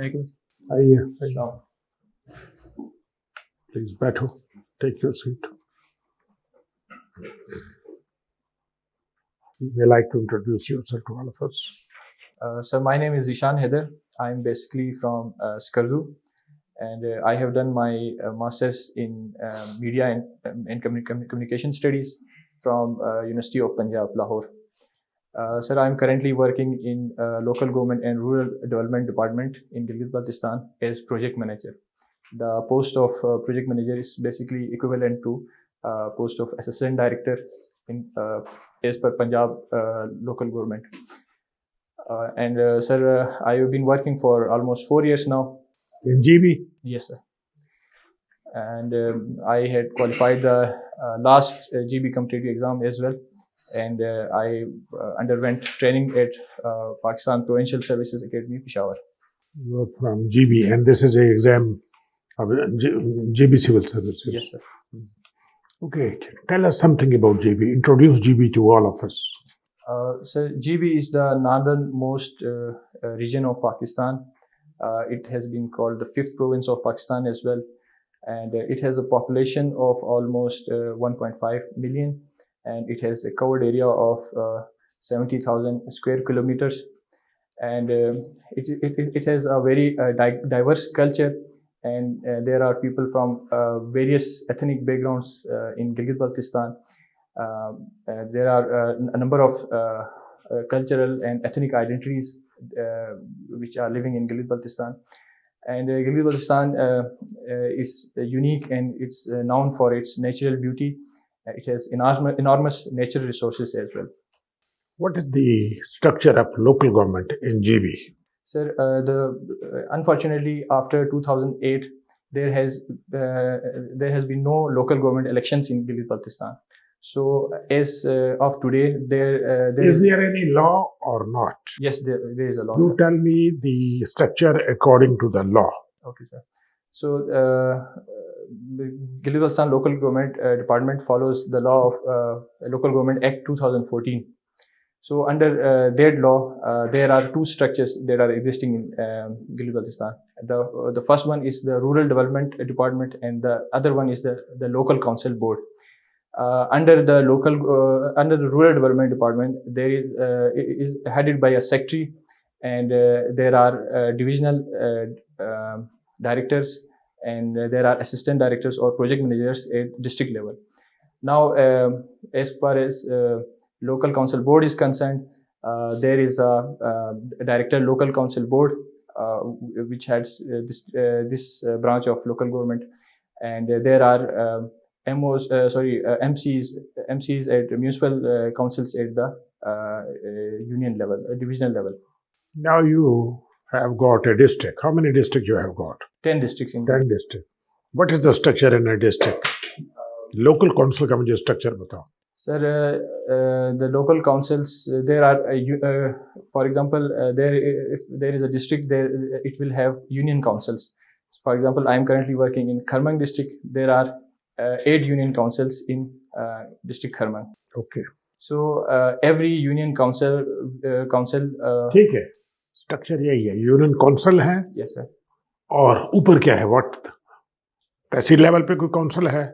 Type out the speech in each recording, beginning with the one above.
आइए, प्लीज बैठो, take your seat. You may like to introduce yourself to all of us. So my name is Zeeshan Haider. I'm basically from Skardu, and I have done my master's in media and communication studies from University of Punjab, Lahore. Sir, I'm currently working in local government and rural development department in Gilgit-Baltistan as project manager. The post of project manager is basically equivalent to post of assistant director in as per Punjab local government. Sir, I have been working for almost 4 years now. In GB? Yes, sir. And I had qualified the last GB competitive exam as well. And I underwent training at Pakistan Provincial Services Academy, Peshawar. You are from GB, and this is an exam of GB Civil Services. Yes, sir. Okay, tell us something about GB. Introduce GB to all of us. So GB is the northernmost region of Pakistan. It has been called the 5th province of Pakistan as well. And it has a population of almost 1.5 million. And it has a covered area of 70,000 square kilometers. And it has a very diverse culture. And there are people from various ethnic backgrounds in Gilgit-Baltistan. There are a number of cultural and ethnic identities which are living in Gilgit-Baltistan. And Gilgit-Baltistan is unique, and it's known for its natural beauty. It has enormous natural resources as well. What is the structure of local government in GB? Sir, unfortunately, after 2008, there has been no local government elections in Gilgit-Baltistan. So, as of today, is there any law or not? Yes, there is a law. You sir. tell me the structure according to the law. Okay, sir. So, Gilgit-Baltistan Local Government Department follows the law of Local Government Act 2014. So, under that law, there are two structures that are existing in Gilgit-Baltistan. The first one is the Rural Development Department, and the other one is the Local Council Board. Under the Rural Development Department, there is headed by a secretary, and there are divisional directors, and there are assistant directors or project managers at district level. Now, as far as Local Council Board is concerned, there is a director Local Council Board which heads this branch of local government, and there are MCs at municipal councils at the union level, divisional level. Now you have got a district. How many districts you have got? 10 districts in 10 districts. What is the structure in a district? Local council का मुझे structure बताओ. Sir, the local councils, there are, for example, if there is a district, it will have union councils. For example, I am currently working in Kharmang district. There are 8 union councils in district Kharmang. Okay. So every union council. ठीक है. Structure यही है. Union council है. Yes, sir. और ऊपर क्या है? What? Tehsil level पे कोई council है?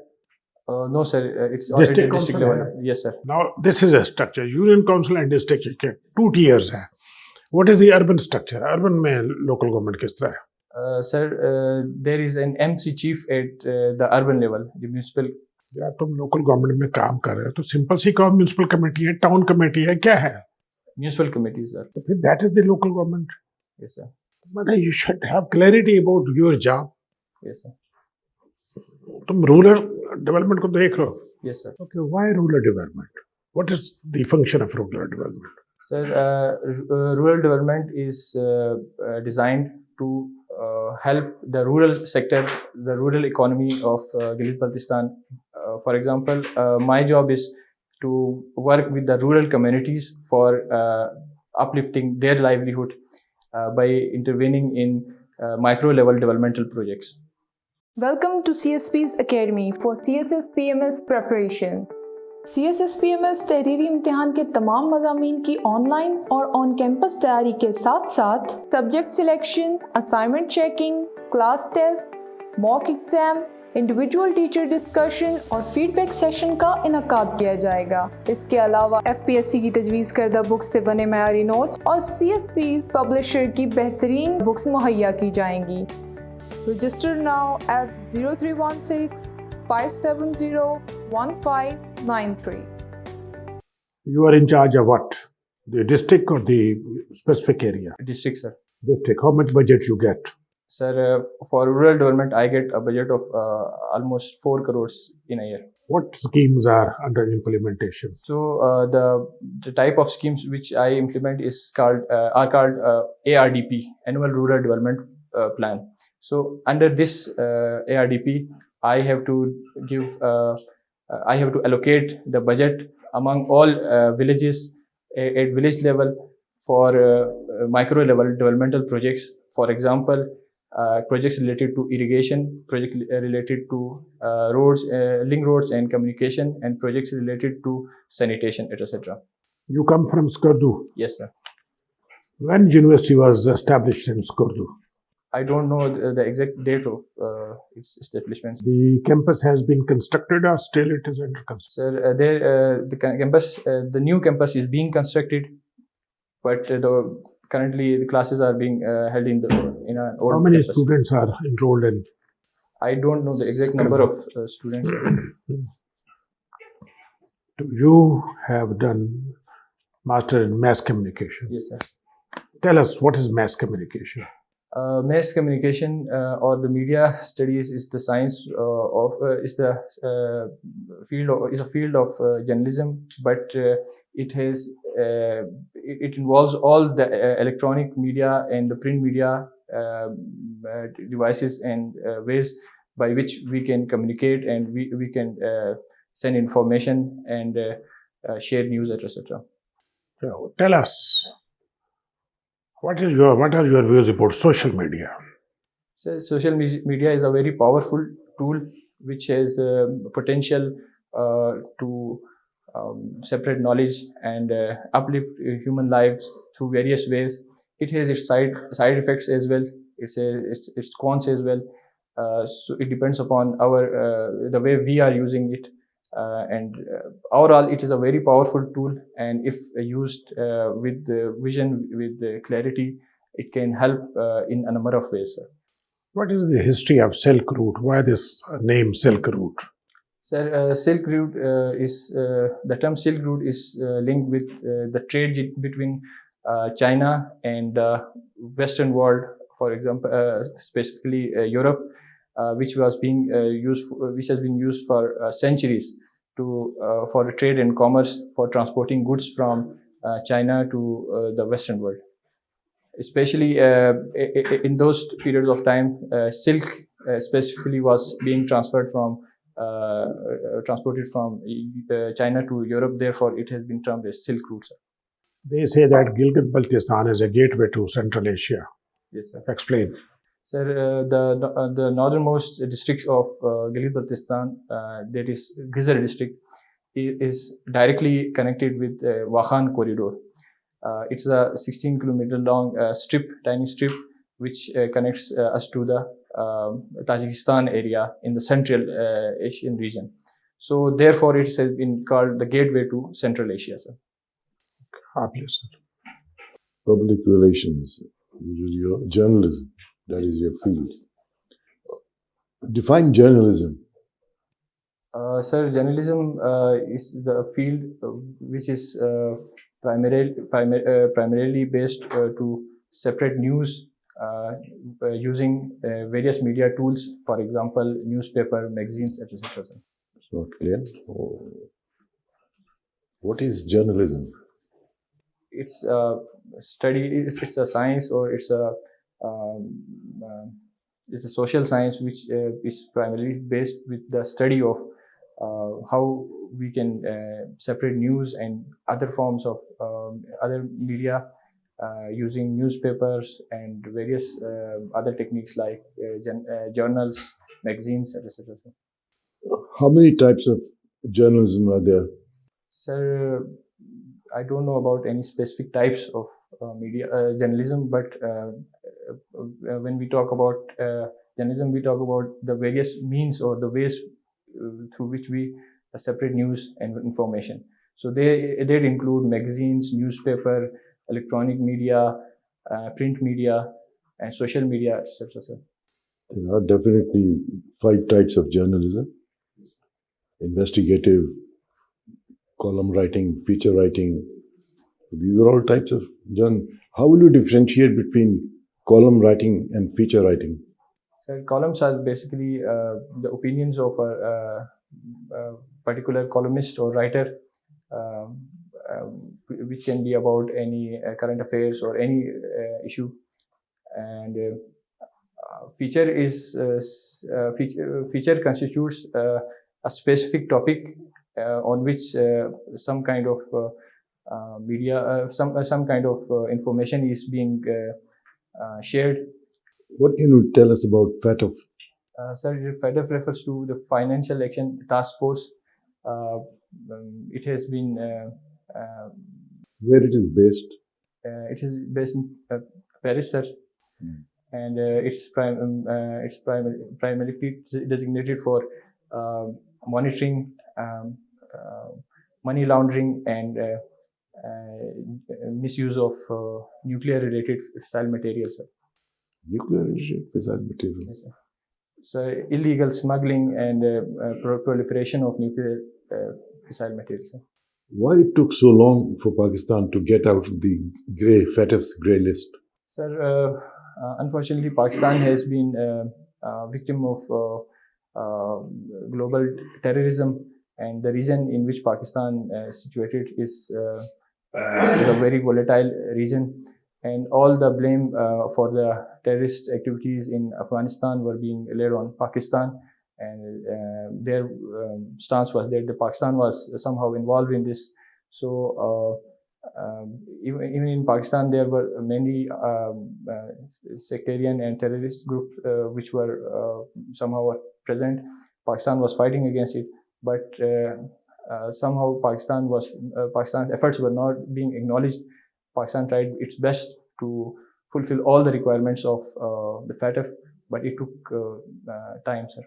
No, sir. It's already district level. Yes, sir. Now this is a structure. Union council and district के 2 tiers है. What is the urban structure? Urban में local government किस तरह है? Sir, there is an MC chief at the urban level, the municipal. यार तुम local government में काम कर रहे हो तो simple सी कहो municipal committee है, town committee है, क्या है? Municipal committees, sir. तो फिर that is the local government. Yes, sir. मतलब you should have clarity about your job. Yes, sir. तुम rural development को देख रहे हो? Yes, sir. Okay, why rural development? What is the function of rural development? Sir, rural development is designed to help the rural sector, the rural economy of Gilgit-Baltistan. For example, my job is to work with the rural communities for uplifting their livelihood by intervening in micro-level developmental projects. Welcome to CSPs Academy for CSS PMS preparation. CSSPMS तहरीरी इम्तिहान के तमाम मज़ामीन की online और on campus तैयारी के साथ साथ subject selection, assignment checking, class test, mock exam, individual teacher discussion और फीडबैक सेशन का इनकाद किया जाएगा। इसके अलावा FPSC की तजवीज़ करदा बुक्स से बने मयारी नोट्स और CSPs पब्लिशर की बेहतरीन बुक्स मुहैया की जाएंगी। Register now at 0316 570 1593. You are in charge of what? The district or the specific area? District, sir. District. How much budget you get? Sir, for rural development, I get a budget of almost 4 crores in a year. What schemes are under implementation? So the type of schemes which I implement is called ARDP, Annual Rural Development Plan. So under this ARDP, I have to allocate the budget among all villages at village level for micro level developmental projects. For example, projects related to irrigation, projects related to roads, link roads and communication, and projects related to sanitation, etc. You come from Skardu. Yes, sir. When university was established in Skardu? I don't know the exact date of its establishment. The campus has been constructed or still it is under construction? Sir, the new campus is being constructed, but currently the classes are being held in an old How many campus. students are enrolled in? I don't know the exact number of students. You have done master in mass communication. Yes, sir. Tell us, what is mass communication? Mass communication or the media studies is the science is the field of journalism, but it involves all the electronic media and the print media devices and ways by which we can communicate and we can send information and share news, etc. So, tell us, what are your views about social media? So, social media is a very powerful tool which has potential to separate knowledge and uplift human lives through various ways. It has its side effects as well. Its cons as well. So it depends upon the way we are using it. And overall, it is a very powerful tool, and if used with the vision, with the clarity, it can help in a number of ways, sir. What is the history of Silk Route? Why this name Silk Route? Sir, Silk Route the term Silk Route is linked with the trade between China and the Western world, for example, specifically Europe, which has been used for centuries for trade and commerce, for transporting goods from China to the Western world. Especially in those periods of time, silk specifically was being transported from China to Europe. Therefore, it has been termed as Silk Route, sir. They say that Gilgit-Baltistan is a gateway to Central Asia. Yes, sir. Explain. Sir, the northernmost district of Gilgit-Baltistan, that is Gizar district, is directly connected with Wakhan corridor. It's a 16-kilometer long tiny strip, which connects us to the Tajikistan area in the Central Asian region. So, therefore, it has been called the gateway to Central Asia, sir. Please, sir. Public relations, your journalism, that is your field. Define journalism. Sir, journalism is the field which is primarily based to separate news using various media tools, for example, newspaper, magazines, etc. It's not clear. What is journalism? It's a study. It's a science, or it's a social science which is primarily based with the study of how we can separate news and other forms of other media using newspapers and various other techniques like journals, magazines, etc. How many types of journalism are there? Sir, I don't know about any specific types of media journalism, but when we talk about journalism, we talk about the various means or the ways through which we separate news and information. So they include magazines, newspaper, electronic media, print media, and social media, etc. Sir. There are definitely 5 types of journalism: investigative, column writing, feature writing. These are all types of How will you differentiate between column writing and feature writing? So columns are basically the opinions of a particular columnist or writer, which can be about any current affairs or any issue. And feature constitutes a specific topic on which some kind of media, some kind of information is being shared. What can you tell us about FATF? Sir, FATF refers to the Financial Action Task Force. It has been Where it is based? it is based in Paris, sir, and it's primarily designated for monitoring money laundering and misuse of nuclear-related fissile materials. Sir. Nuclear fissile material. Yes, sir. So illegal smuggling and proliferation of nuclear fissile materials. Sir. Why it took so long for Pakistan to get out of the FATF's grey list? Sir, unfortunately, Pakistan has been a victim of global terrorism, and the region in which Pakistan is situated is a very volatile region, and all the blame for the terrorist activities in Afghanistan were being laid on Pakistan, and their stance was that Pakistan was somehow involved in this. So even in Pakistan, there were many sectarian and terrorist groups which were somehow present. Pakistan was fighting against it, but somehow Pakistan's efforts were not being acknowledged. Pakistan tried its best to fulfill all the requirements of the FATF, but it took time, sir.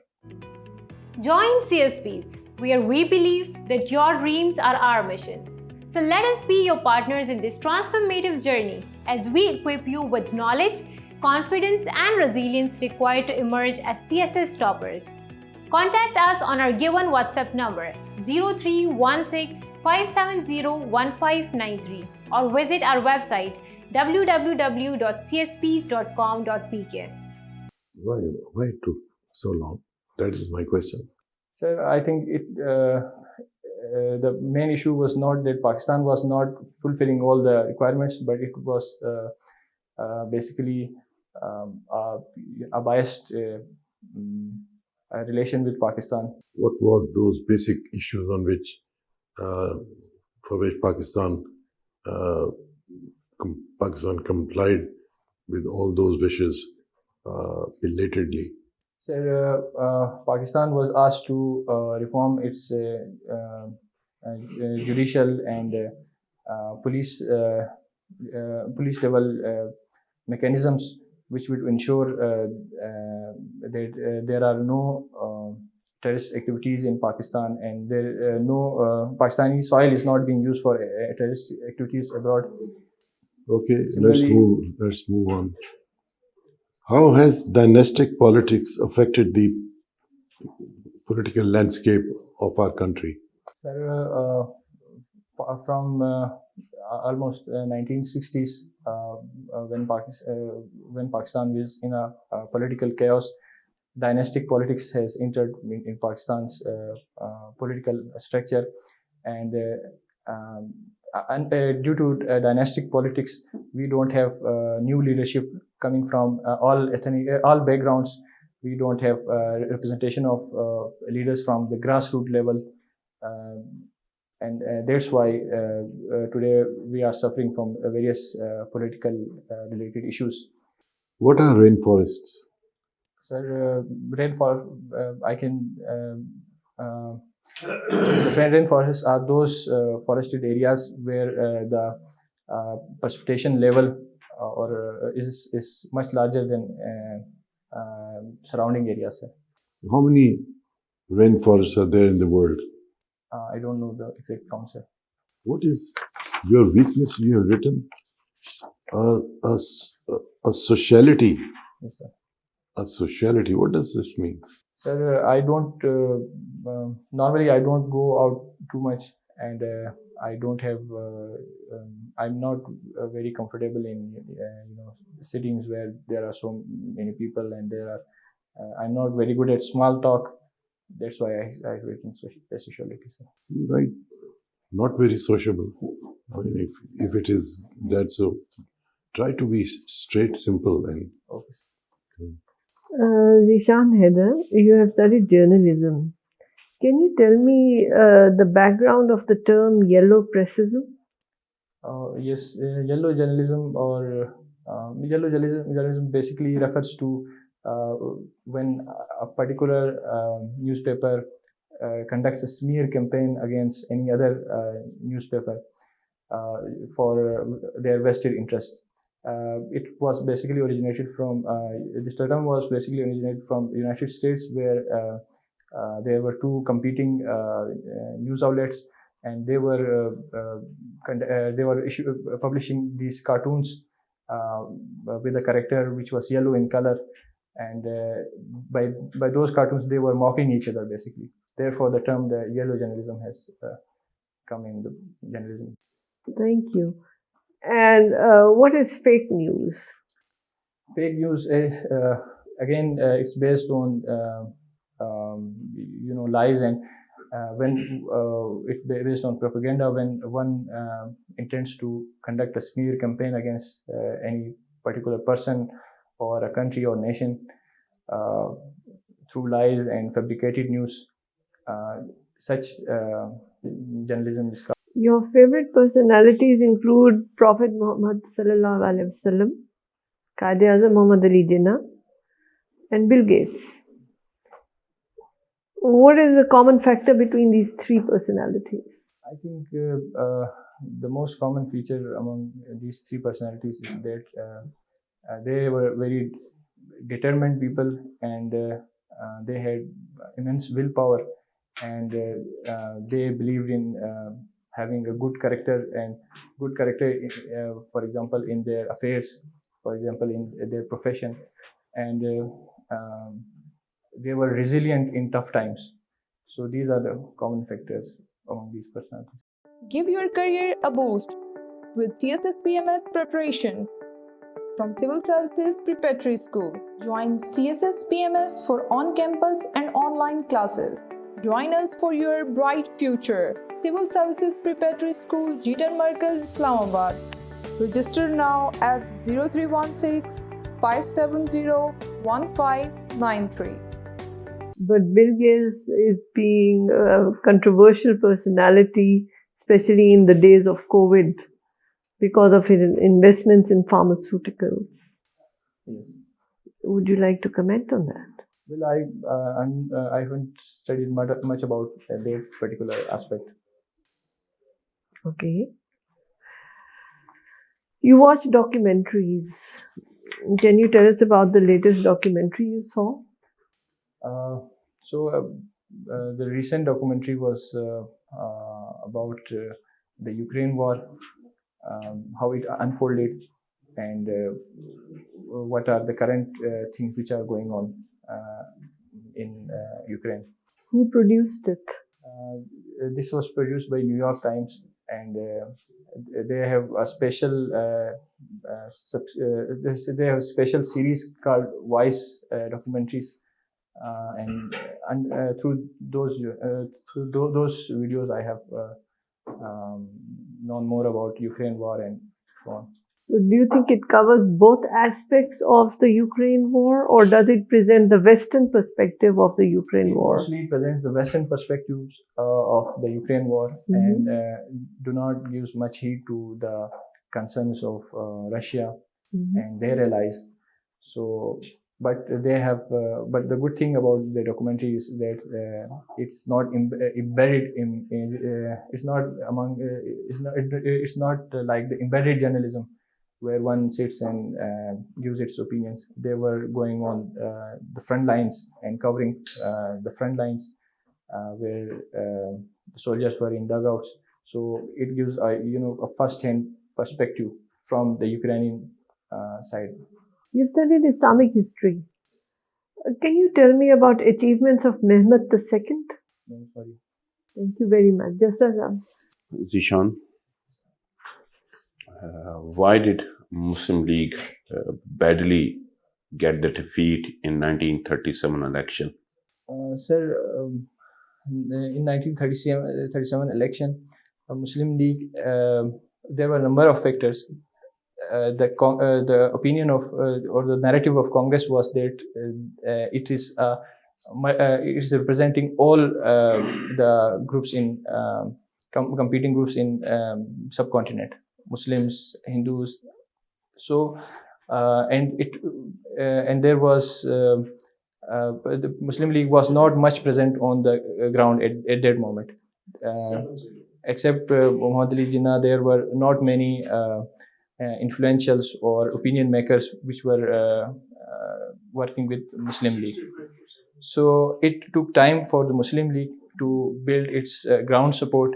Join CSPs, where we believe that your dreams are our mission. So let us be your partners in this transformative journey as we equip you with knowledge, confidence, and resilience required to emerge as CSS toppers. Contact us on our given WhatsApp number 0316 570 1593 or visit our website www.csps.com.pk. Why it took so long? That is my question. Sir, I think the main issue was not that Pakistan was not fulfilling all the requirements, but it was basically a biased relation with Pakistan. What was those basic issues on which, for which Pakistan complied with all those wishes belatedly? Sir, Pakistan was asked to reform its judicial and police level mechanisms, which would ensure that there are no terrorist activities in Pakistan, and Pakistani soil is not being used for terrorist activities abroad. Okay, Similarly, let's move on. How has dynastic politics affected the political landscape of our country? Sir, from almost 1960s, when Pakistan was in a political chaos, dynastic politics has entered in Pakistan's political structure, and due to dynastic politics, we don't have new leadership coming from all backgrounds. We don't have representation of leaders from the grassroots level, and that's why today we are suffering from various political related issues. What are rainforests? Sir, rainfall, I can The rainforests are those forested areas where the precipitation level is much larger than surrounding areas. Sir. How many rainforests are there in the world? I don't know the exact count, sir. What is your weakness? You have written a sociality. Yes, sir. A sociality. What does this mean? Sir, I don't normally I don't go out too much, and I don't have. I'm not very comfortable in settings where there are so many people, and there are. I'm not very good at small talk. That's why I've written sociality, sir. You write not very sociable. I mean, if it is that, so try to be straight, simple, and Okay. Zeeshan, Haider, you have studied journalism. Can you tell me the background of the term yellow pressism? Yes, yellow journalism or yellow journalism basically refers to when a particular newspaper conducts a smear campaign against any other newspaper for their vested interest. It was basically originated from this term was basically originated from the United States, where there were two competing news outlets, and they were publishing these cartoons with a character which was yellow in color, and by those cartoons they were mocking each other basically. Therefore, the term the yellow journalism has come in the journalism. Thank you. And what is fake news? Fake news is again it's based on lies, and when it's based on propaganda. When one intends to conduct a smear campaign against any particular person or a country or nation through lies and fabricated news, such journalism is called. Your favorite personalities include Prophet Muhammad Sallallahu Alaihi Wasallam, Quaid-e-Azam Muhammad Ali Jinnah, and Bill Gates. What is the common factor between these three personalities? I think the most common feature among these three personalities is that they were very determined people, and they had immense willpower, and they believed in having a good character, and good character, for example, in their affairs, for example, in their profession, and they were resilient in tough times. So these are the common factors among these personalities. Give your career a boost with CSS PMS preparation from Civil Services Preparatory School. Join CSS PMS for on-campus and online classes. Join us for your bright future. Civil Services Preparatory School, Zeeshan Markaz, Islamabad. Register now at 0316 570 1593. But Bill Gates is being a controversial personality, especially in the days of COVID, because of his investments in pharmaceuticals. Yes. Would you like to comment on that? Well, I haven't studied much about that particular aspect. Okay. You watch documentaries. Can you tell us about the latest documentary you saw? The recent documentary was about the Ukraine war, how it unfolded, and what are the current things which are going on in Ukraine. Who produced it? This was produced by New York Times, and they have a special they have a special series called Voice documentaries, and through those videos I have known more about Ukraine war and so on. So do you think it covers both aspects of the Ukraine war, or does it present the Western perspective of the Ukraine war? It mostly presents the Western perspectives of the Ukraine war, and do not give much heed to the concerns of Russia and their allies. So but they have. But the good thing about the documentary is that it's not embedded it's not among. It's not like the embedded journalism, where one sits and gives its opinions. They were going on the front lines and covering the front lines where the soldiers were in dugouts. So it gives a first-hand perspective from the Ukrainian side. You studied Islamic history. Can you tell me about achievements of Mehmet II? No, sorry. Thank you very much. Just as Zeeshan, why did Muslim League badly get the defeat in 1937 election? Sir, in 1937 election, Muslim League, there were a number of factors. The opinion of or the narrative of Congress was that it is representing all the groups in competing groups in subcontinent, Muslims, Hindus. So and there was the Muslim League was not much present on the ground at that moment. Except Muhammad Ali Jinnah, there were not many influentials or opinion makers which were working with Muslim League. So it took time for the Muslim League to build its ground support,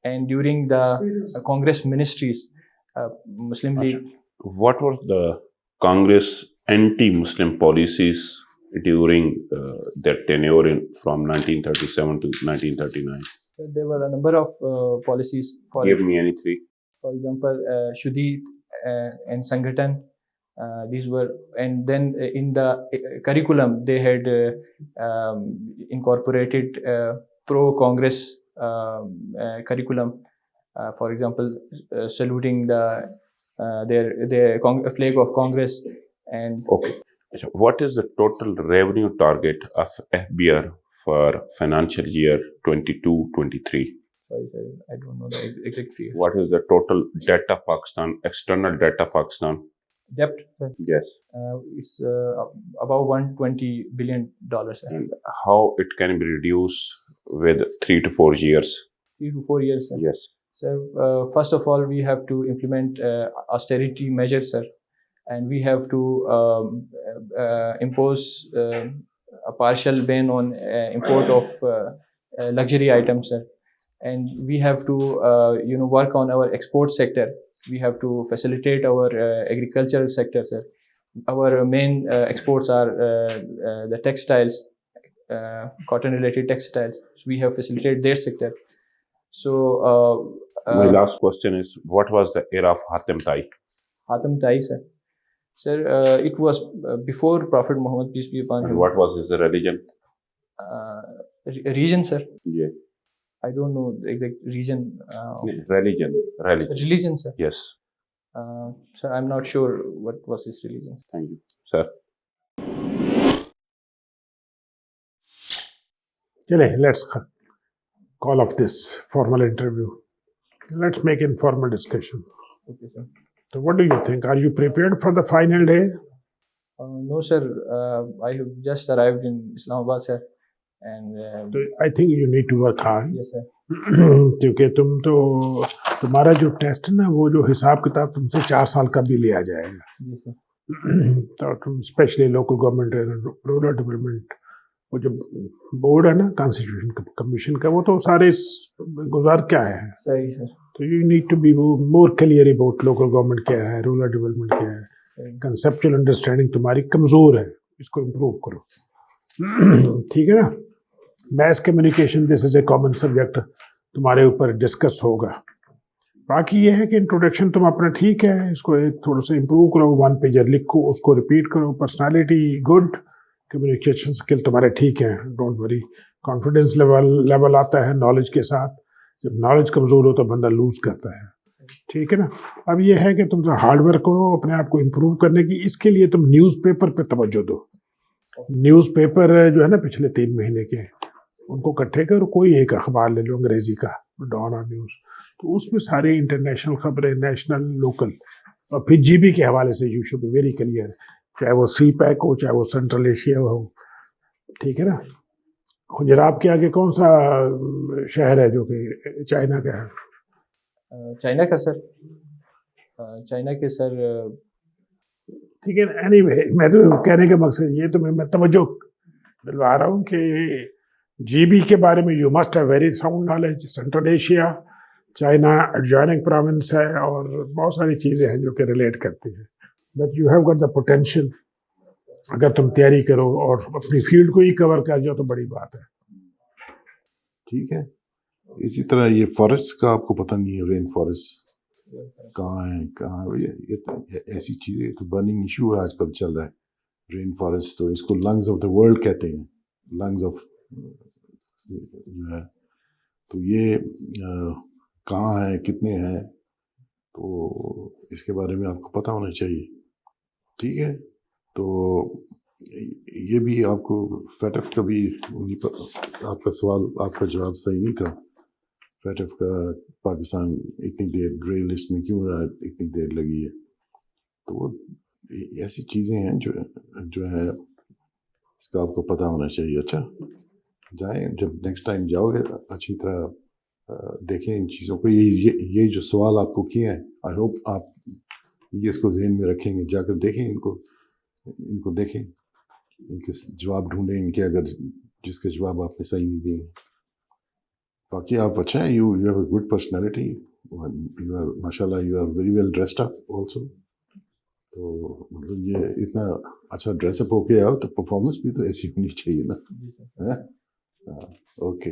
and during the Congress ministries, Muslim League. What were the Congress anti-Muslim policies during their tenure from 1937 to 1939? There were a number of policies. Give me any three. For example, Shudhi and Sanghatan. These were, and then in the curriculum they had incorporated pro-Congress curriculum. For example, saluting the their flag of Congress and. Okay. So what is the total revenue target of FBR for financial year 22-23? Sorry, sir, I don't know the exact figure. What is the total debt of Pakistan, external debt of Pakistan? Debt, sir? Yes. It's about $120 billion. Sir. And how it can be reduced with 3 to 4 years? 3 to 4 years, sir. Yes. Sir, first of all, we have to implement austerity measures, sir. And we have to impose a partial ban on import of luxury items, sir. And we have to work on our export sector. We have to facilitate our agricultural sector, sir. Our main exports are the textiles, cotton-related textiles. So we have facilitated their sector. So my last question is: what was the era of Hatem Tai? Hatem Tai, sir. Sir, it was before Prophet Muhammad, peace be upon him. And what was his religion? Region, sir? Yeah. I don't know the exact region. Religion, sir? Yes. Sir, I'm not sure what was his religion. Thank you, sir. Chale, let's call off this formal interview. Let's make informal discussion. Okay, sir. So what do you think? Are you prepared for the final day? No, sir. I have just arrived in Islamabad, sir. And I think you need to work hard. Yes, sir. क्योंकि तुम्हारा जो test है ना, वो जो हिसाब किताब तुमसे 4 साल का भी लिया जाएगा. Yes, sir. तो तुम specially local government rural development, वो जो बोर्ड है ना कॉन्स्टिट्यूशन कमीशन का, वो तो सारे गुजार क्या है. सही, सर. तो you need to be more clear about local government क्या है, रूरल डेवलपमेंट क्या है. कंसेप्चुअल अंडरस्टैंडिंग तुम्हारी कमजोर है, इसको इम्प्रूव करो. ठीक है ना. Mess communication this is a common subject, तुम्हारे ऊपर डिस्कस होगा. बाकी ये है कि इंट्रोडक्शन तुम अपना ठीक है, इसको एक थोड़ा सा इम्प्रूव करो, 1 पेजर लिखो, उसको रिपीट करो. पर्सनालिटी गुड, कम्युनिकेशन स्किल तुम्हारे ठीक है, डोंट वरी. कॉन्फिडेंस लेवल आता है नॉलेज के साथ. जब नॉलेज कमज़ोर हो तो बंदा लूज करता है. ठीक है ना. अब ये है कि तुमसे हार्डवर्क करो अपने आप को इम्प्रूव करने की. इसके लिए तुम न्यूज़पेपर पे तवज्जो दो. न्यूज़पेपर जो है ना पिछले 3 महीने के, उनको इकट्ठे करो. कोई एक अखबार ले लो अंग्रेजी का, डॉन और न्यूज़, तो उसमें सारी इंटरनेशनल खबरें, नेशनल, लोकल, और फिर जीबी के हवाले से you should be very clear. चाहे वो सी पैक हो, चाहे वो सेंट्रल एशिया हो, ठीक है ना। गुजरात के आगे कौन सा शहर है जो कि चाइना का है? चाइना का सर, चाइना के सर, ठीक है। एनीवे, मैं तो कहने का मकसद ये तो मैं तवज्जो दिलवा रहा हूँ कि जीबी के बारे में you must have very sound knowledge. Central Asia, China adjoining province है और बहुत सारी चीज़ें हैं जो कि रिलेट करती हैं। But you have got the potential. अगर तुम तैयारी करो और अपनी फील्ड को ही कवर कर जाओ तो बड़ी बात है। ठीक है। इसी तरह ये फॉरेस्ट का आपको पता नहीं है, रेन फॉरेस्ट कहाँ है, कहाँ है, ये तो ऐसी चीज़ें तो बर्निंग इशू है आजकल चल रहा है। रेन फॉरेस्ट तो इसको लंग्स ऑफ द वर्ल्ड कहते हैं, लंग्स ऑफ जो है, तो ये कहाँ है, कितने हैं, तो इसके बारे में आपको पता होना चाहिए। ठीक है, तो ये भी आपको फैटफ का भी आपका सवाल, आपका जवाब सही नहीं था। फैटफ का पाकिस्तान इतनी देर ग्रे लिस्ट में क्यों रहा, इतनी देर लगी है, तो वो ऐसी चीज़ें हैं जो है इसका आपको पता होना चाहिए। अच्छा, जाएं, जब नेक्स्ट टाइम जाओगे अच्छी तरह देखें इन चीज़ों को। ये जो सवाल आपको किए हैं, आई होप आप ये इसको जहन में रखेंगे, जाकर देखें इनको देखें, इनके जवाब ढूंढें इनके, अगर जिसके जवाब आपने सही नहीं दिए। बाकी आप अच्छा है, you have a good personality, you are माशाल्लाह, you are very well dressed up also. तो मतलब ये इतना अच्छा ड्रेसअप होके आओ तो परफॉर्मेंस भी तो ऐसी होनी चाहिए ना। Okay,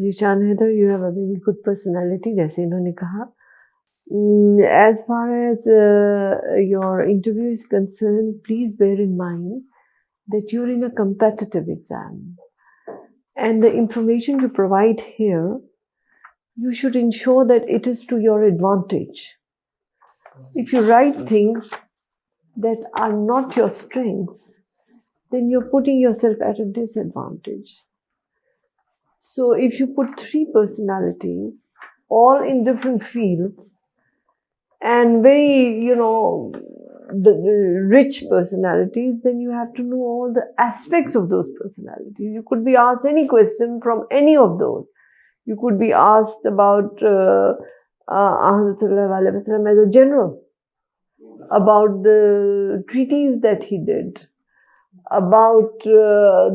Zeeshan, Haider, you have a very good personality, जैसे इन्होंने कहा। As far as your interview is concerned, please bear in mind that you're in a competitive exam, and the information you provide here, you should ensure that it is to your advantage. If you write things that are not your strengths, then you're putting yourself at a disadvantage. So if you put 3 personalities, all in different fields, and very, the rich personalities, then you have to know all the aspects of those personalities. You could be asked any question from any of those. You could be asked about as a general, about the treaties that he did, about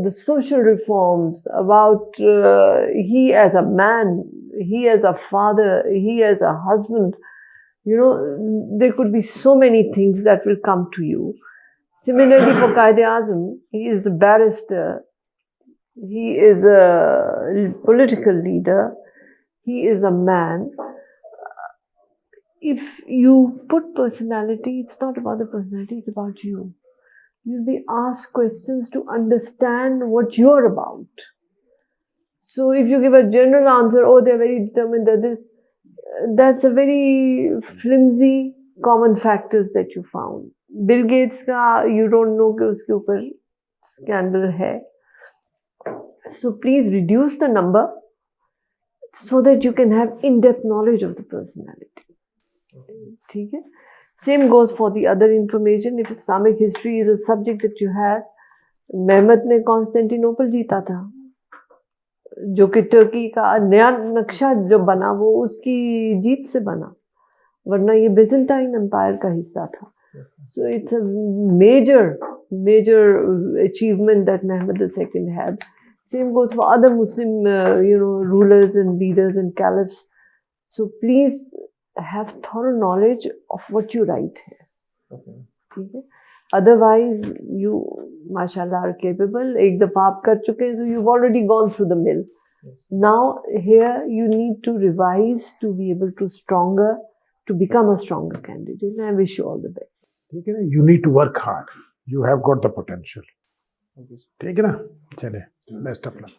the social reforms, about he as a man, he as a father, he as a husband. There could be so many things that will come to you. Similarly, for Quaid-e-Azam, he is the barrister, he is a political leader, he is a man. If you put personality, it's not about the personality, it's about you. You'll be asked questions to understand what you're about. So if you give a general answer, oh, they're very determined, they're this, that's a very flimsy common factors that you found. Bill Gates ka, you don't know कि उसके ऊपर scandal है. So please reduce the number so that you can have in-depth knowledge of the personality. ठीक है? Same goes for the other information. If Islamic history is a subject that you have, मेहमत ने Constantinople जीता था, जो कि Turkey का नया नक्शा जो बना वो उसकी जीत से बना, वरना ये बिजेंटाइन एम्पायर का हिस्सा था. So it's a major achievement that Mehmed II had. Same goes for other Muslim, rulers and leaders and caliphs. So please have thorough knowledge of what you write here. Okay. Otherwise, you, mashallah, are capable. एक दफा आप कर चुके हैं, so you've already gone through the mill. Now here you need to revise to be able to become a stronger candidate. And I wish you all the best. ठीक है ना, you need to work hard. You have got the potential. ठीक है ना, चले, best of luck.